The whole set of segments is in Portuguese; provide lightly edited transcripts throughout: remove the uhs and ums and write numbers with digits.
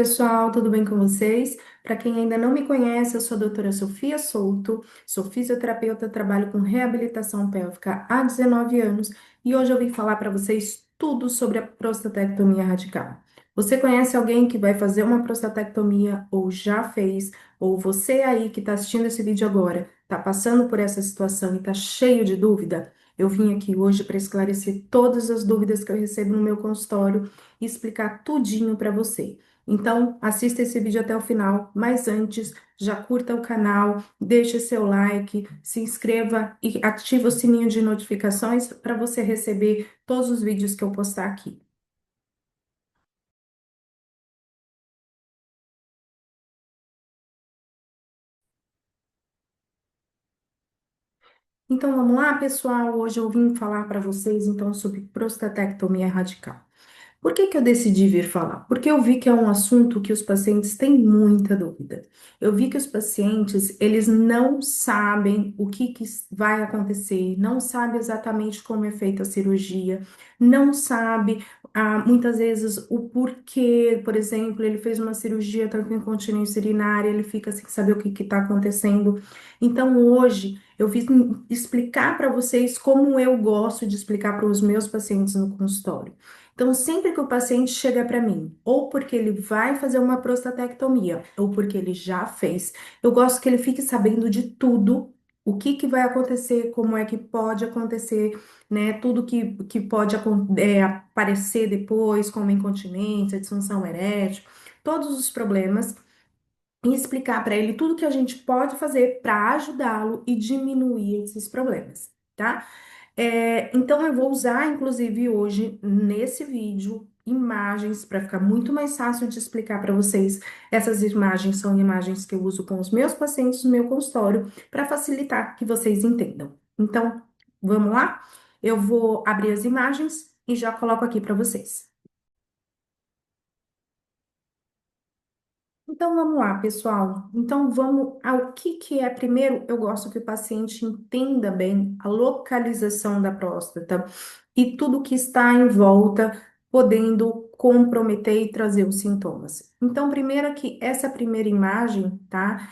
pessoal, tudo bem com vocês? Para quem ainda não me conhece, eu sou a doutora Sofia Souto, sou fisioterapeuta, trabalho com reabilitação pélvica há 19 anos e hoje eu vim falar para vocês tudo sobre a prostatectomia radical. Você conhece alguém que vai fazer uma prostatectomia ou já fez, ou você aí que está assistindo esse vídeo agora, está passando por essa situação e está cheio de dúvida? Eu vim aqui hoje para esclarecer todas as dúvidas que eu recebo no meu consultório e explicar tudinho para você. Então, assista esse vídeo até o final, mas antes, já curta o canal, deixe seu like, se inscreva e ative o sininho de notificações para você receber todos os vídeos que eu postar aqui. Então, vamos lá, pessoal. Hoje eu vim falar para vocês então sobre prostatectomia radical. Por que que eu decidi vir falar? Porque eu vi que é um assunto que os pacientes têm muita dúvida. Eu vi que os pacientes, eles não sabem o que vai acontecer, não sabem exatamente como é feita a cirurgia, não sabe, muitas vezes, o porquê. Por exemplo, ele fez uma cirurgia, está com incontinência urinária, ele fica sem saber o que está acontecendo. Então, hoje, eu vim explicar para vocês como eu gosto de explicar para os meus pacientes no consultório. Então, sempre que o paciente chega para mim, ou porque ele vai fazer uma prostatectomia, ou porque ele já fez, eu gosto que ele fique sabendo de tudo, o que que vai acontecer, como é que pode acontecer, né? Tudo que pode aparecer depois, como incontinência, disfunção erétil, todos os problemas, e explicar para ele tudo que a gente pode fazer para ajudá-lo e diminuir esses problemas, tá? Então, eu vou usar, inclusive, hoje, nesse vídeo, imagens para ficar muito mais fácil de explicar para vocês. Essas imagens são imagens que eu uso com os meus pacientes no meu consultório para facilitar que vocês entendam. Então, vamos lá? Eu vou abrir as imagens e já coloco aqui para vocês. Então vamos lá, pessoal. Então vamos ao que é. Primeiro, eu gosto que o paciente entenda bem a localização da próstata e tudo que está em volta, podendo comprometer e trazer os sintomas. Então, primeiro aqui, essa primeira imagem, tá?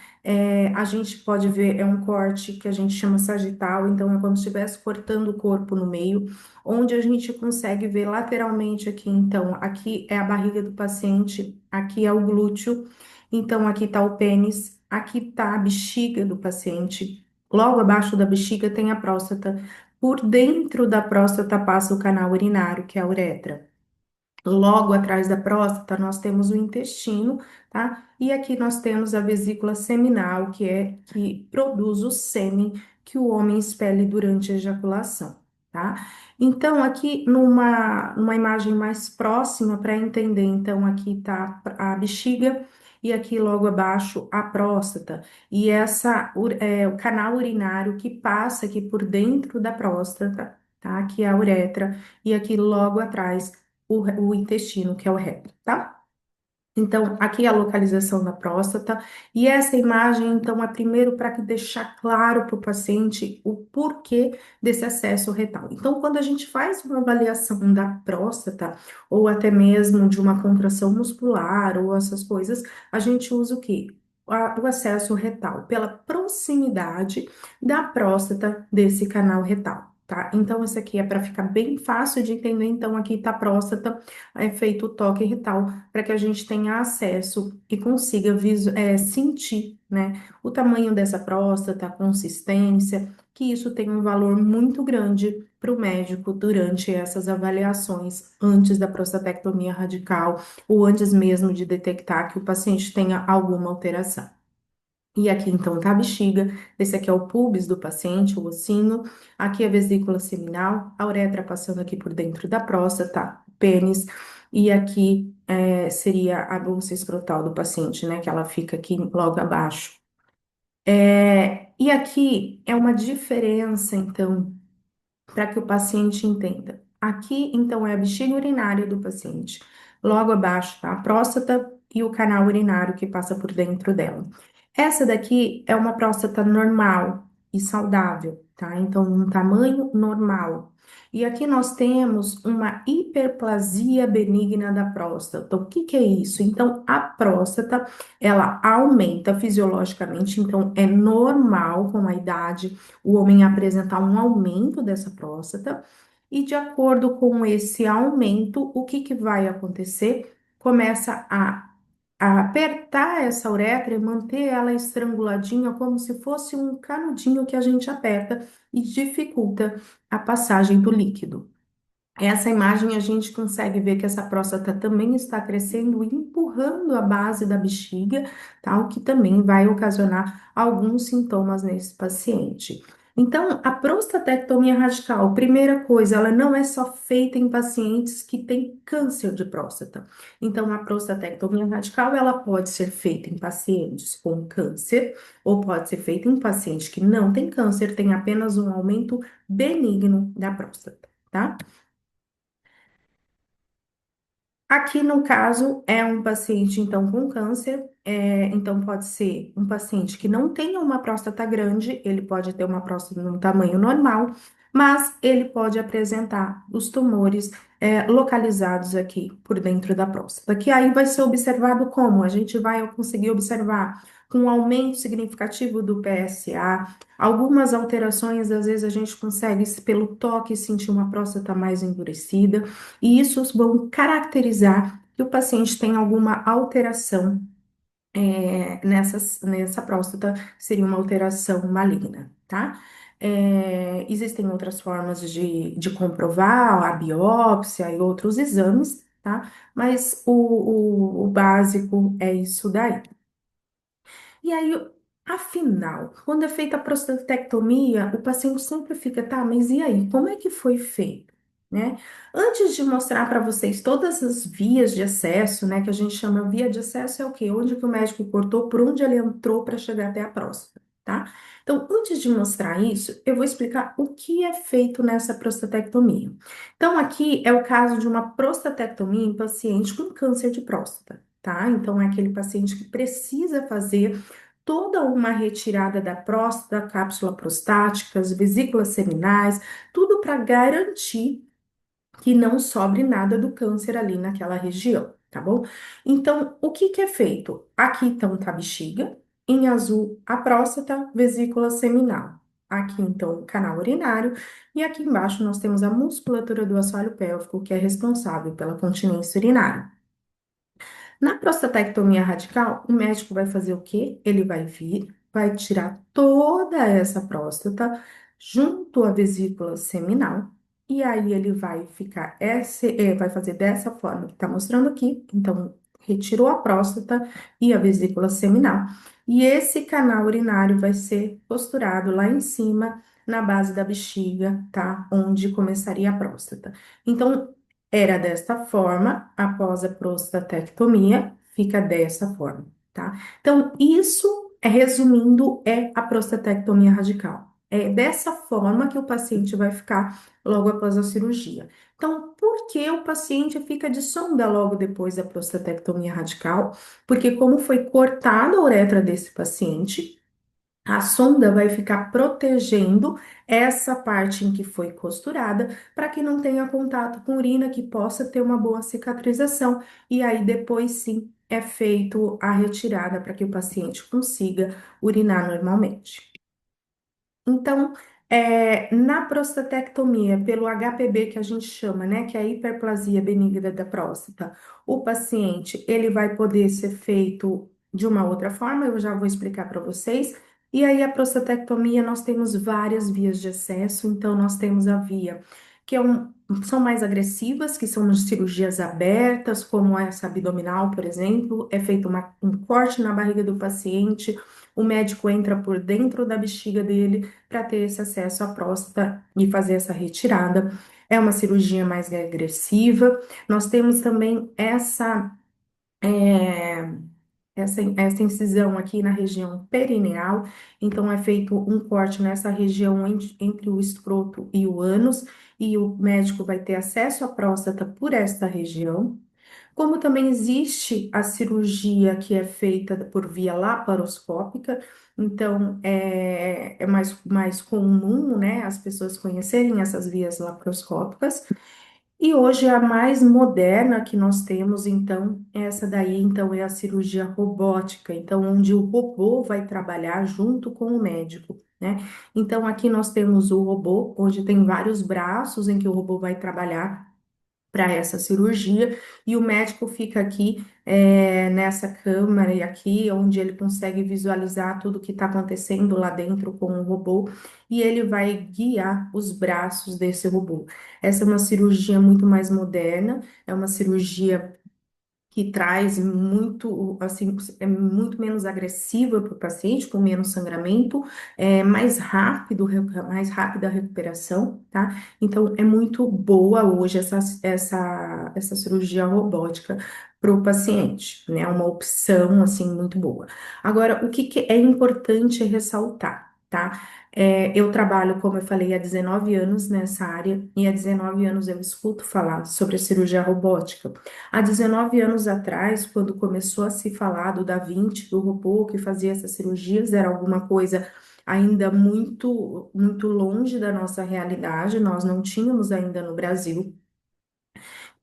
A gente pode ver, é um corte que a gente chama sagital, então é como se estivesse cortando o corpo no meio, onde a gente consegue ver lateralmente aqui, então, aqui é a barriga do paciente, aqui é o glúteo. Então, aqui está o pênis, aqui está a bexiga do paciente. Logo abaixo da bexiga tem a próstata. Por dentro da próstata passa o canal urinário, que é a uretra. Logo atrás da próstata, nós temos o intestino, tá? E aqui nós temos a vesícula seminal, que é que produz o sêmen que o homem expele durante a ejaculação, tá? Então, aqui numa imagem mais próxima para entender, então, aqui tá a bexiga e aqui logo abaixo a próstata. E o canal urinário que passa aqui por dentro da próstata, tá? Aqui é a uretra e aqui logo atrás o intestino, que é o reto, tá? Então, aqui é a localização da próstata, e essa imagem, então, é primeiro para deixar claro para o paciente o porquê desse acesso retal. Então, quando a gente faz uma avaliação da próstata, ou até mesmo de uma contração muscular, ou essas coisas, a gente usa o quê? O acesso retal, pela proximidade da próstata desse canal retal. Tá? Então, isso aqui é para ficar bem fácil de entender. Então, aqui está a próstata, é feito o toque retal para que a gente tenha acesso e consiga sentir, né, o tamanho dessa próstata, a consistência, que isso tem um valor muito grande para o médico durante essas avaliações, antes da prostatectomia radical ou antes mesmo de detectar que o paciente tenha alguma alteração. E aqui então tá a bexiga, esse aqui é o púbis do paciente, o ossinho, aqui é a vesícula seminal, a uretra passando aqui por dentro da próstata, pênis, e aqui seria a bolsa escrotal do paciente, né, que ela fica aqui logo abaixo. E aqui é uma diferença, então, para que o paciente entenda. Aqui, então, é a bexiga urinária do paciente. Logo abaixo tá a próstata e o canal urinário que passa por dentro dela. Essa daqui é uma próstata normal e saudável. tá? Então, um tamanho normal. E aqui nós temos uma hiperplasia benigna da próstata. Então, o que que é isso? Então, a próstata, ela aumenta fisiologicamente, então é normal com a idade o homem apresentar um aumento dessa próstata. E de acordo com esse aumento, o que que vai acontecer? Começa a apertar essa uretra e manter ela estranguladinha, como se fosse um canudinho que a gente aperta e dificulta a passagem do líquido. Essa imagem a gente consegue ver que essa próstata também está crescendo, empurrando a base da bexiga, tá? O que também vai ocasionar alguns sintomas nesse paciente. Então, a prostatectomia radical, primeira coisa, ela não é só feita em pacientes que têm câncer de próstata. Então, a prostatectomia radical, ela pode ser feita em pacientes com câncer, ou pode ser feita em paciente que não tem câncer, tem apenas um aumento benigno da próstata, tá? Aqui no caso é um paciente então com câncer, então pode ser um paciente que não tenha uma próstata grande, ele pode ter uma próstata no tamanho normal, mas ele pode apresentar os tumores localizados aqui por dentro da próstata, que aí vai ser observado como? A gente vai conseguir observar com um aumento significativo do PSA, algumas alterações, às vezes a gente consegue pelo toque sentir uma próstata mais endurecida. E isso vão caracterizar que o paciente tem alguma alteração nessa próstata, que seria uma alteração maligna, tá? Existem outras formas de comprovar, a biópsia e outros exames, tá? Mas o básico é isso daí. E aí, afinal, quando é feita a prostatectomia, o paciente sempre fica, tá, mas e aí, como é que foi feito? Né? Antes de mostrar para vocês todas as vias de acesso, né, que a gente chama via de acesso é o quê? Onde que o médico cortou, por onde ele entrou para chegar até a próstata, tá? Então, antes de mostrar isso, eu vou explicar o que é feito nessa prostatectomia. Então, aqui é o caso de uma prostatectomia em paciente com câncer de próstata, tá? Então, é aquele paciente que precisa fazer toda uma retirada da próstata, cápsula prostática, as vesículas seminais, tudo para garantir que não sobre nada do câncer ali naquela região, tá bom? Então, o que que é feito? Aqui então tá a bexiga, em azul a próstata, vesícula seminal. Aqui então o canal urinário e aqui embaixo nós temos a musculatura do assoalho pélvico, que é responsável pela continência urinária. Na prostatectomia radical, o médico vai fazer o quê? Ele vai vir, vai tirar toda essa próstata junto à vesícula seminal, e aí ele vai ficar, vai fazer dessa forma que está mostrando aqui. Então, retirou a próstata e a vesícula seminal, e esse canal urinário vai ser posturado lá em cima, na base da bexiga, tá? Onde começaria a próstata. Então, era desta forma, após a prostatectomia, fica dessa forma, tá? Então, isso, resumindo, é a prostatectomia radical. É dessa forma que o paciente vai ficar logo após a cirurgia. Então, por que o paciente fica de sonda logo depois da prostatectomia radical? Porque, como foi cortada a uretra desse paciente, a sonda vai ficar protegendo essa parte em que foi costurada para que não tenha contato com urina, que possa ter uma boa cicatrização. E aí depois sim é feito a retirada para que o paciente consiga urinar normalmente. Então, na prostatectomia, pelo HPB que a gente chama, né, que é a hiperplasia benigna da próstata, o paciente, ele vai poder ser feito de uma outra forma, eu já vou explicar para vocês. E aí, a prostatectomia, nós temos várias vias de acesso, então nós temos a via que são mais agressivas, que são as cirurgias abertas, como essa abdominal, por exemplo, é feito um corte na barriga do paciente, o médico entra por dentro da bexiga dele para ter esse acesso à próstata e fazer essa retirada. É uma cirurgia mais agressiva. Nós temos também essa incisão aqui na região perineal. Então, é feito um corte nessa região entre o escroto e o ânus, e o médico vai ter acesso à próstata por esta região. Como também existe a cirurgia que é feita por via laparoscópica, então é mais comum, né, as pessoas conhecerem essas vias laparoscópicas. E hoje a mais moderna que nós temos, então, essa daí, então, é a cirurgia robótica, então, onde o robô vai trabalhar junto com o médico, né? Então, aqui nós temos o robô, onde tem vários braços em que o robô vai trabalhar para essa cirurgia, e o médico fica aqui nessa câmara e aqui, onde ele consegue visualizar tudo que está acontecendo lá dentro com o robô, e ele vai guiar os braços desse robô. Essa é uma cirurgia muito mais moderna, é uma cirurgia que traz muito, assim, é muito menos agressiva para o paciente, com menos sangramento, mais rápida a recuperação, tá? Então, é muito boa hoje essa cirurgia robótica para o paciente, né? É uma opção, assim, muito boa. Agora, o que que é importante ressaltar, tá? Eu trabalho, como eu falei, há 19 anos nessa área, e há 19 anos eu escuto falar sobre a cirurgia robótica. Há 19 anos atrás, quando começou a se falar do Da Vinci, do robô que fazia essas cirurgias, era alguma coisa ainda muito, muito longe da nossa realidade, nós não tínhamos ainda no Brasil.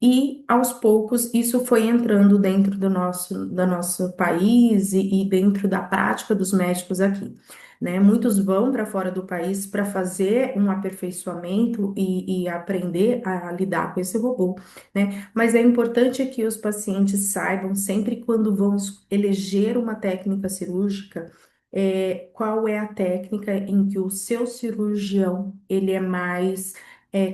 E aos poucos isso foi entrando dentro do nosso país e dentro da prática dos médicos aqui, né? Muitos vão para fora do país para fazer um aperfeiçoamento e aprender a lidar com esse robô, né? Mas é importante que os pacientes saibam, sempre quando vão eleger uma técnica cirúrgica, qual é a técnica em que o seu cirurgião ele é mais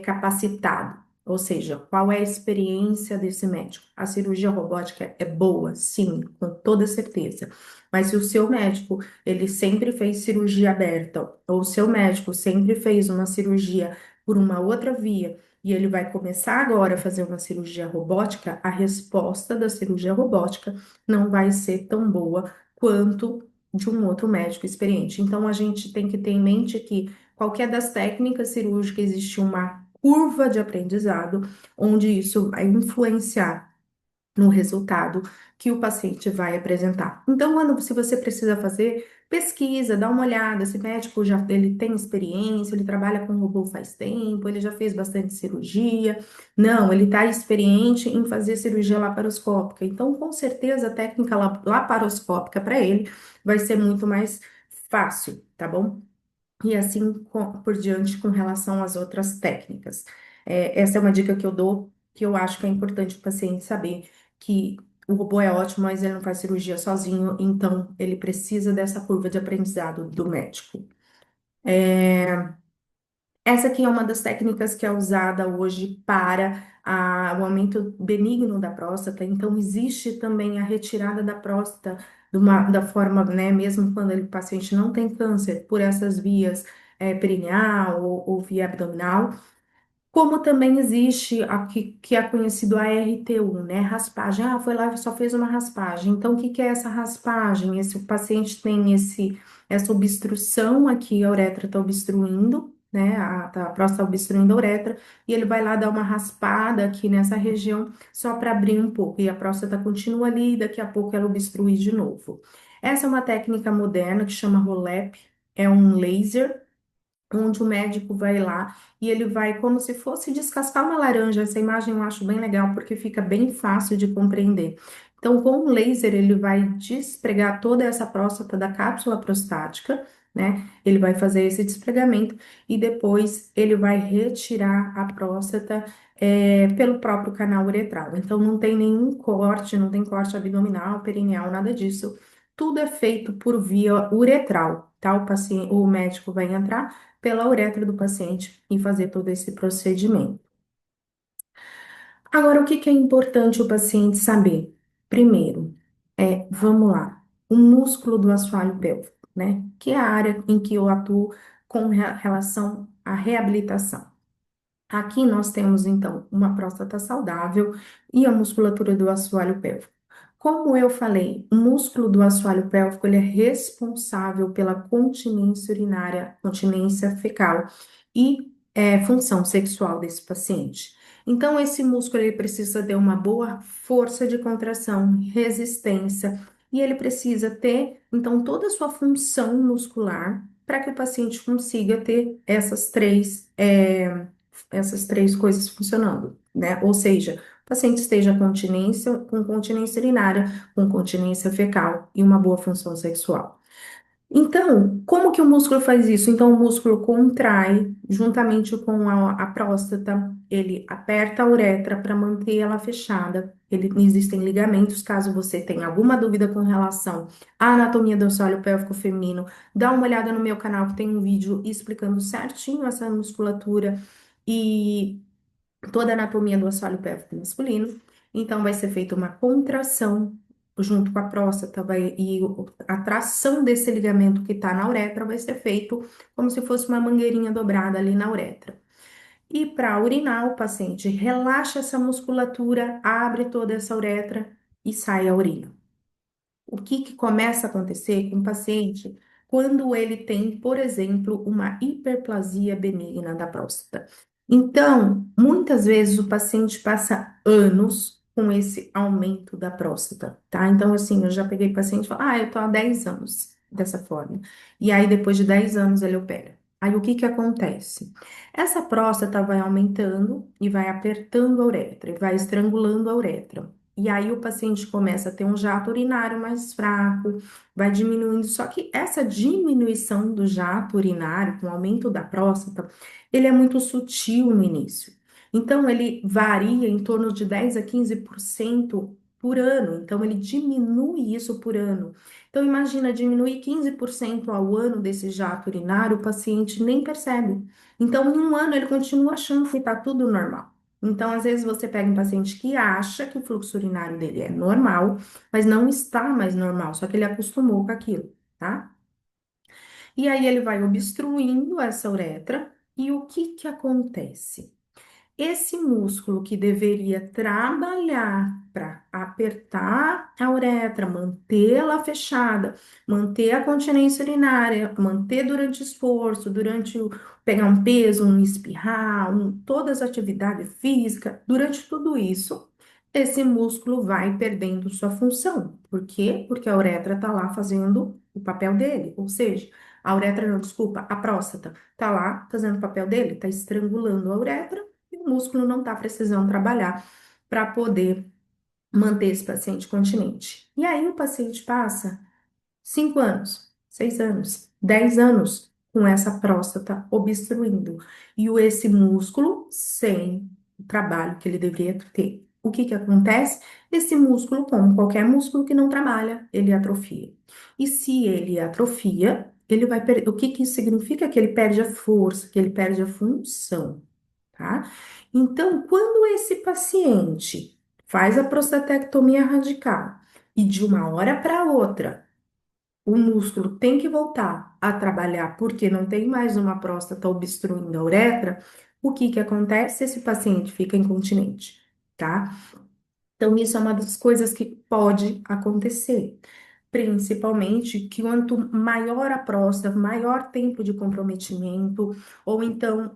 capacitado. Ou seja, qual é a experiência desse médico? A cirurgia robótica é boa, sim, com toda certeza. Mas se o seu médico, ele sempre fez cirurgia aberta, ou o seu médico sempre fez uma cirurgia por uma outra via, e ele vai começar agora a fazer uma cirurgia robótica, a resposta da cirurgia robótica não vai ser tão boa quanto de um outro médico experiente. Então, a gente tem que ter em mente que qualquer das técnicas cirúrgicas existe uma curva de aprendizado, onde isso vai influenciar no resultado que o paciente vai apresentar. Então, se você precisa fazer, pesquisa, dá uma olhada, esse médico já ele tem experiência, ele trabalha com robô faz tempo, ele já fez bastante cirurgia. Não, ele está experiente em fazer cirurgia laparoscópica. Então, com certeza, a técnica laparoscópica para ele vai ser muito mais fácil, tá bom? E assim por diante com relação às outras técnicas. Essa é uma dica que eu dou, que eu acho que é importante o paciente saber que o robô é ótimo, mas ele não faz cirurgia sozinho, então ele precisa dessa curva de aprendizado do médico. Essa aqui é uma das técnicas que é usada hoje para o aumento benigno da próstata. Então, existe também a retirada da próstata da forma, né, mesmo quando o paciente não tem câncer, por essas vias, perineal ou via abdominal. Como também existe que é conhecido a RTU, né? Raspagem. Ah, foi lá e só fez uma raspagem. Então, o que que é essa raspagem? O paciente tem essa obstrução aqui, a uretra está obstruindo, né? A próstata está obstruindo a uretra, e ele vai lá dar uma raspada aqui nessa região, só para abrir um pouco. E a próstata continua ali, e daqui a pouco ela obstrui de novo. Essa é uma técnica moderna que chama ROLEP, é um laser onde o médico vai lá e ele vai como se fosse descascar uma laranja. Essa imagem eu acho bem legal porque fica bem fácil de compreender. Então, com o laser, ele vai despregar toda essa próstata da cápsula prostática, né? Ele vai fazer esse despregamento e depois ele vai retirar a próstata pelo próprio canal uretral. Então, não tem nenhum corte, não tem corte abdominal, perineal, nada disso. Tudo é feito por via uretral, tá? O médico vai entrar pela uretra do paciente e fazer todo esse procedimento. Agora, o que que é importante o paciente saber? Primeiro, vamos lá, o músculo do assoalho pélvico, né? Que é a área em que eu atuo com relação à reabilitação. Aqui nós temos, então, uma próstata saudável e a musculatura do assoalho pélvico. Como eu falei, o músculo do assoalho pélvico ele é responsável pela continência urinária, continência fecal e função sexual desse paciente. Então, esse músculo ele precisa ter uma boa força de contração, resistência, e ele precisa ter, então, toda a sua função muscular para que o paciente consiga ter essas três coisas funcionando, né? Ou seja, o paciente esteja com continência urinária, com continência fecal e uma boa função sexual. Então, como que o músculo faz isso? Então, o músculo contrai juntamente com a próstata, ele aperta a uretra para manter ela fechada. Existem ligamentos, caso você tenha alguma dúvida com relação à anatomia do assoalho pélvico feminino, dá uma olhada no meu canal que tem um vídeo explicando certinho essa musculatura e toda a anatomia do assoalho pélvico masculino. Então, vai ser feita uma contração junto com a próstata, a tração desse ligamento que está na uretra vai ser feito como se fosse uma mangueirinha dobrada ali na uretra. E para urinar, o paciente relaxa essa musculatura, abre toda essa uretra e sai a urina. O que que começa a acontecer com o paciente quando ele tem, por exemplo, uma hiperplasia benigna da próstata? Então, muitas vezes o paciente passa anos com esse aumento da próstata, tá? Então, assim, eu já peguei paciente e falo, eu tô há 10 anos dessa forma. E aí, depois de 10 anos, ele opera. Aí, o que que acontece? Essa próstata vai aumentando e vai apertando a uretra, e vai estrangulando a uretra. E aí o paciente começa a ter um jato urinário mais fraco, vai diminuindo. Só que essa diminuição do jato urinário, com o aumento da próstata, ele é muito sutil no início. Então, ele varia em torno de 10 a 15% por ano. Então, ele diminui isso por ano. Então, imagina diminuir 15% ao ano desse jato urinário, o paciente nem percebe. Então, em um ano, ele continua achando que está tudo normal. Então, às vezes você pega um paciente que acha que o fluxo urinário dele é normal, mas não está mais normal, só que ele acostumou com aquilo, tá? E aí ele vai obstruindo essa uretra, e o que que acontece? Esse músculo que deveria trabalhar para apertar a uretra, mantê-la fechada, manter a continência urinária, manter durante o esforço, pegar um peso, um espirrar, todas as atividades físicas, durante tudo isso, esse músculo vai perdendo sua função. Por quê? Porque a uretra está lá fazendo o papel dele, ou seja, a uretra não, desculpa, a próstata está lá fazendo o papel dele, está estrangulando a uretra e o músculo não está precisando trabalhar para poder manter esse paciente continente. E aí o paciente passa 5 anos, 6 anos, 10 anos com essa próstata obstruindo e esse músculo sem o trabalho que ele deveria ter. O que que acontece? Esse músculo, como qualquer músculo que não trabalha, ele atrofia. E se ele atrofia, ele vai perder. O que que isso significa? Que ele perde a força, que ele perde a função, tá? Então, quando esse paciente faz a prostatectomia radical e de uma hora para outra o músculo tem que voltar a trabalhar porque não tem mais uma próstata obstruindo a uretra, o que que acontece? Esse paciente fica incontinente, tá? Então, isso é uma das coisas que pode acontecer. Principalmente que quanto maior a próstata, maior tempo de comprometimento, ou então,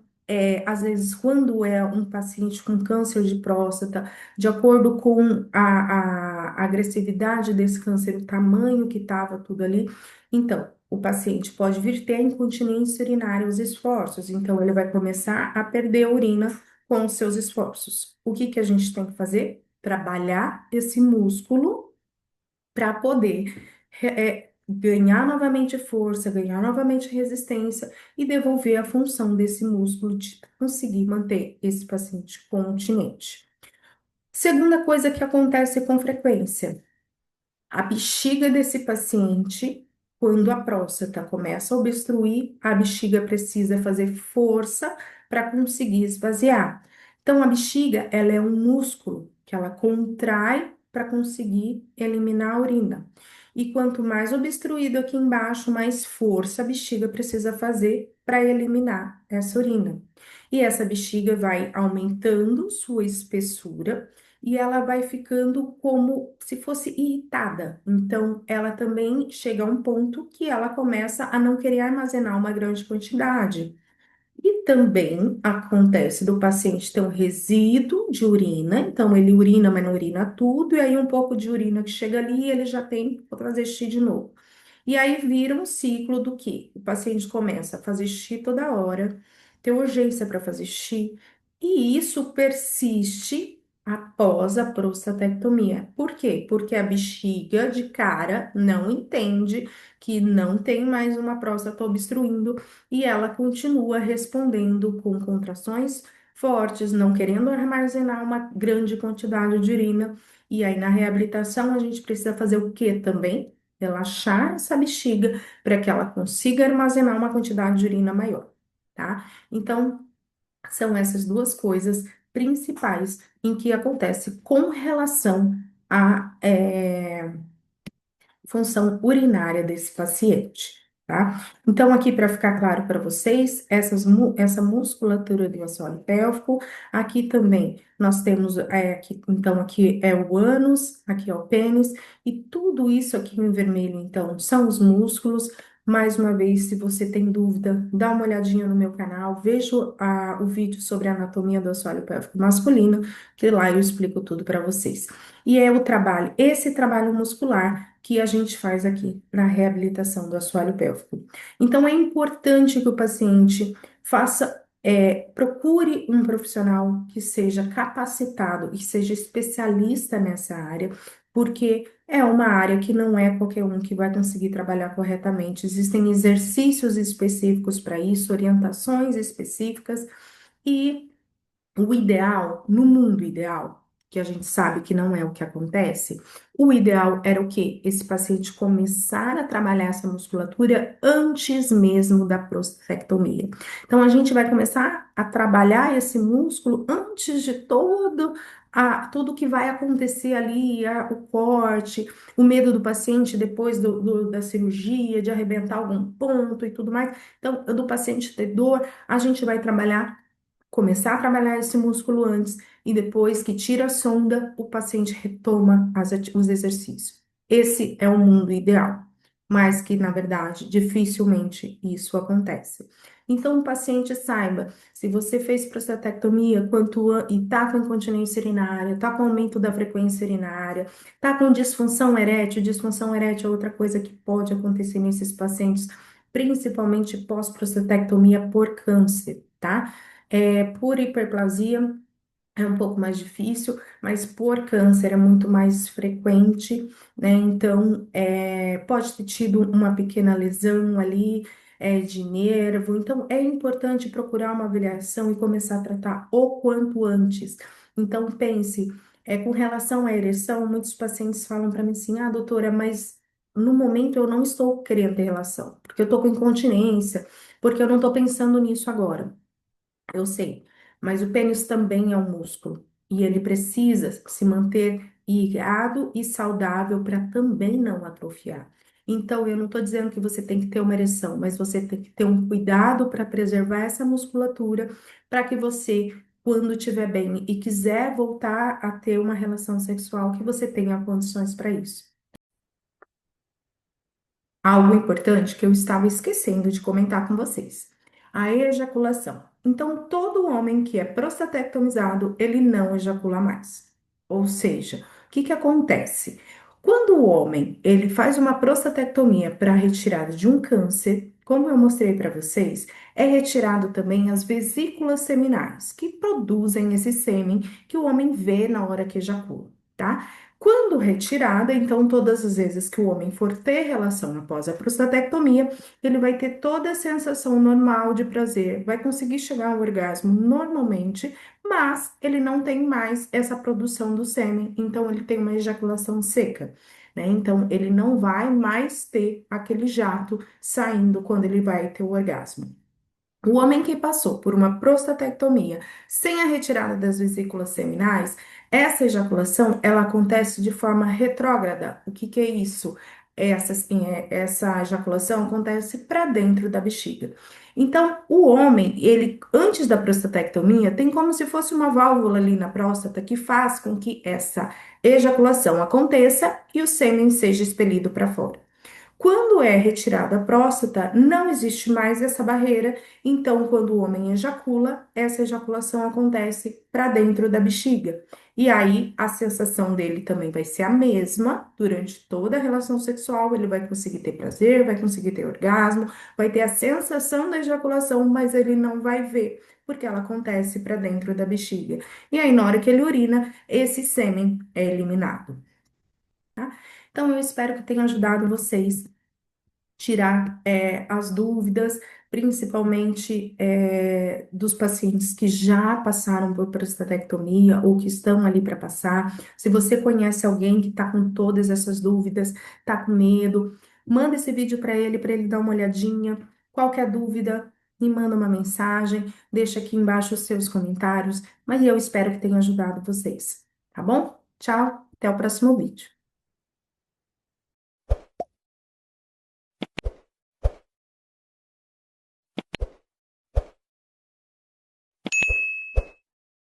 às vezes, quando é um paciente com câncer de próstata, de acordo com a agressividade desse câncer, o tamanho que estava tudo ali, então, o paciente pode vir ter incontinência urinária, os esforços, então ele vai começar a perder a urina com os seus esforços. O que que a gente tem que fazer? Trabalhar esse músculo para poder ganhar novamente força, ganhar novamente resistência e devolver a função desse músculo de conseguir manter esse paciente continente. Segunda coisa que acontece com frequência. A bexiga desse paciente, quando a próstata começa a obstruir, a bexiga precisa fazer força para conseguir esvaziar. Então, a bexiga, ela é um músculo que ela contrai para conseguir eliminar a urina. E quanto mais obstruído aqui embaixo, mais força a bexiga precisa fazer para eliminar essa urina. E essa bexiga vai aumentando sua espessura e ela vai ficando como se fosse irritada. Então, ela também chega a um ponto que ela começa a não querer armazenar uma grande quantidade. E também acontece do paciente ter um resíduo de urina, então ele urina, mas não urina tudo, e aí um pouco de urina que chega ali, ele já tem que fazer xixi de novo. E aí vira um ciclo do que o paciente começa a fazer xixi toda hora, ter urgência para fazer xixi, e isso persiste após a prostatectomia. Por quê? Porque a bexiga de cara não entende que não tem mais uma próstata obstruindo e ela continua respondendo com contrações fortes, não querendo armazenar uma grande quantidade de urina. E aí, na reabilitação, a gente precisa fazer o quê também? Relaxar essa bexiga para que ela consiga armazenar uma quantidade de urina maior, tá? Então, são essas duas coisas principais em que acontece com relação a função urinária desse paciente, tá? Então, aqui para ficar claro para vocês, essa musculatura do assoalho pélvico, aqui também nós temos, aqui, então, aqui é o ânus, aqui é o pênis, e tudo isso aqui em vermelho, então, são os músculos. Mais uma vez, se você tem dúvida, dá uma olhadinha no meu canal, veja o vídeo sobre a anatomia do assoalho pélvico masculino, que lá eu explico tudo para vocês. E é o trabalho, esse trabalho muscular que a gente faz aqui na reabilitação do assoalho pélvico. Então, é importante que o paciente procure um profissional que seja capacitado e seja especialista nessa área, porque é uma área que não é qualquer um que vai conseguir trabalhar corretamente. Existem exercícios específicos para isso, orientações específicas e o ideal, no mundo ideal, que a gente sabe que não é o que acontece, o ideal era o quê? Esse paciente começar a trabalhar essa musculatura antes mesmo da prostatectomia. Então, a gente vai começar a trabalhar esse músculo antes de tudo que vai acontecer ali, o corte, o medo do paciente depois da cirurgia, de arrebentar algum ponto e tudo mais. Então, do paciente ter dor, a gente vai trabalhar começar a trabalhar esse músculo antes e depois que tira a sonda, o paciente retoma os exercícios. Esse é o mundo ideal, mas que, na verdade, dificilmente isso acontece. Então, o paciente saiba, se você fez prostatectomia e está com incontinência urinária, está com aumento da frequência urinária, está com disfunção erétil é outra coisa que pode acontecer nesses pacientes, principalmente pós-prostatectomia por câncer, tá? Por hiperplasia é um pouco mais difícil, mas por câncer é muito mais frequente, né? Então, pode ter tido uma pequena lesão ali, de nervo. Então, é importante procurar uma avaliação e começar a tratar o quanto antes. Então, pense, com relação à ereção, muitos pacientes falam para mim assim: ah, doutora, mas no momento eu não estou querendo ter relação, porque eu estou com incontinência, porque eu não estou pensando nisso agora. Eu sei, mas o pênis também é um músculo e ele precisa se manter irrigado e saudável para também não atrofiar. Então, eu não estou dizendo que você tem que ter uma ereção, mas você tem que ter um cuidado para preservar essa musculatura, para que você, quando estiver bem e quiser voltar a ter uma relação sexual, que você tenha condições para isso. Algo importante que eu estava esquecendo de comentar com vocês. A ejaculação. Então, todo homem que é prostatectomizado, ele não ejacula mais. Ou seja, o que que acontece? Quando o homem, ele faz uma prostatectomia para retirada de um câncer, como eu mostrei para vocês, é retirado também as vesículas seminais, que produzem esse sêmen que o homem vê na hora que ejacula, tá? Quando retirada, então, todas as vezes que o homem for ter relação após a prostatectomia, ele vai ter toda a sensação normal de prazer, vai conseguir chegar ao orgasmo normalmente, mas ele não tem mais essa produção do sêmen, então ele tem uma ejaculação seca, né? Então, ele não vai mais ter aquele jato saindo quando ele vai ter o orgasmo. O homem que passou por uma prostatectomia sem a retirada das vesículas seminais, essa ejaculação, ela acontece de forma retrógrada. O que que é isso? Essa ejaculação acontece para dentro da bexiga. Então, o homem, ele, antes da prostatectomia, tem como se fosse uma válvula ali na próstata que faz com que essa ejaculação aconteça e o sêmen seja expelido para fora. Quando é retirada a próstata, não existe mais essa barreira, então, quando o homem ejacula, essa ejaculação acontece para dentro da bexiga. E aí, a sensação dele também vai ser a mesma durante toda a relação sexual. Ele vai conseguir ter prazer, vai conseguir ter orgasmo, vai ter a sensação da ejaculação, mas ele não vai ver, porque ela acontece para dentro da bexiga. E aí, na hora que ele urina, esse sêmen é eliminado, tá? Então, eu espero que tenha ajudado vocês tirar as dúvidas, principalmente dos pacientes que já passaram por prostatectomia ou que estão ali para passar. Se você conhece alguém que está com todas essas dúvidas, está com medo, manda esse vídeo para ele dar uma olhadinha. Qualquer dúvida, me manda uma mensagem, deixa aqui embaixo os seus comentários, mas eu espero que tenha ajudado vocês, tá bom? Tchau, até o próximo vídeo.